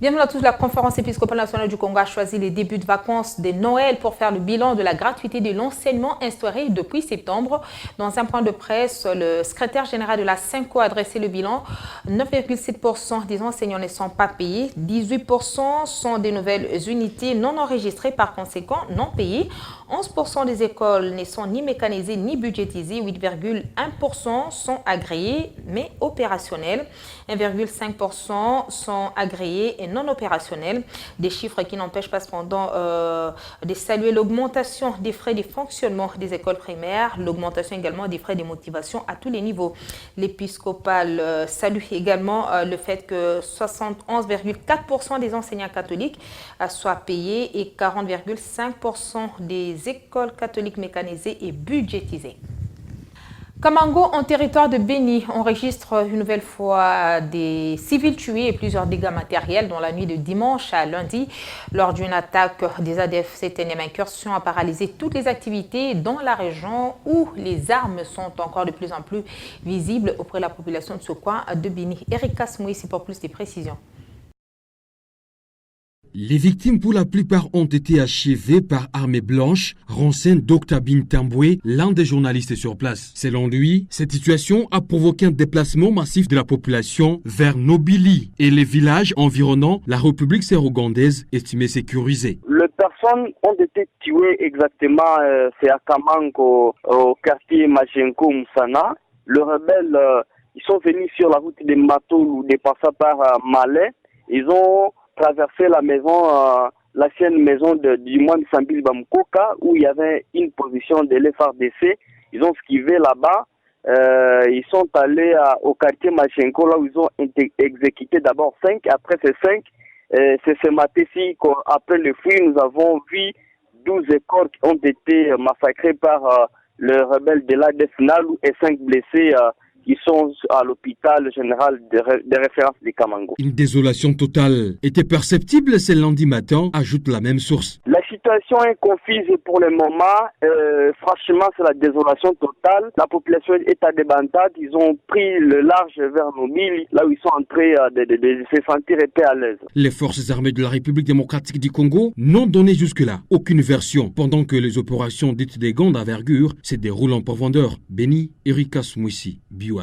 Bienvenue à tous. La conférence épiscopale nationale du Congo a choisi les débuts de vacances de Noël pour faire le bilan de la gratuité de l'enseignement instauré depuis septembre. Dans un point de presse, le secrétaire général de la CENCO a adressé le bilan. 9,7% des enseignants ne sont pas payés. 18% sont des nouvelles unités non enregistrées, par conséquent non payées. 11% des écoles ne sont ni mécanisées ni budgétisées. 8,1% sont agréées mais opérationnelles. 1,5% sont agréés et non opérationnels. Des chiffres qui n'empêchent pas cependant de saluer l'augmentation des frais de fonctionnement des écoles primaires, l'augmentation également des frais de motivation à tous les niveaux. L'épiscopal salue également le fait que 71,4% des enseignants catholiques soient payés et 40,5% des écoles catholiques mécanisées et budgétisées. Kamango, en territoire de Béni, enregistre une nouvelle fois des civils tués et plusieurs dégâts matériels dans la nuit de dimanche à lundi. Lors d'une attaque des ADF, cette énième incursion a paralysé toutes les activités dans la région où les armes sont encore de plus en plus visibles auprès de la population de ce coin de Béni. Erika Smouissi pour plus de précisions. Les victimes pour la plupart ont été achevées par armée blanche, renseigne Dr Bintambwe, l'un des journalistes sur place. Selon lui, cette situation a provoqué un déplacement massif de la population vers Nobili et les villages environnant la République séro-ougandaise estimés sécurisés. Les personnes ont été tuées exactement, c'est à Kamango, au quartier Majenko Moussana. Les rebelles, ils sont venus sur la route des Matoulou, dépassant par Malais. Ils ont traversé la maison, l'ancienne maison du moine Sambil Bamkoka, où il y avait une position de l'FRDC. Ils ont esquivé là-bas. Ils sont allés au quartier Machenko, là où ils ont exécuté d'abord 5. Après ces 5, c'est ce matin-ci qu'après le fouille, nous avons vu 12 écoles qui ont été massacrés par les rebelles de l'ADF Nalou et 5 blessés qui sont à l'hôpital général de référence de Kamango. Une désolation totale était perceptible ce lundi matin, ajoute la même source. La situation est confuse pour le moment. Franchement, c'est la désolation totale. La population est à débandade. Ils ont pris le large vers Nobili, là où ils sont en train de se sentir épais à l'aise. Les forces armées de la République démocratique du Congo n'ont donné jusque-là aucune version, pendant que les opérations dites des grandes envergure se déroulent en profondeur. Béni, Erika Smouissi, Biwan.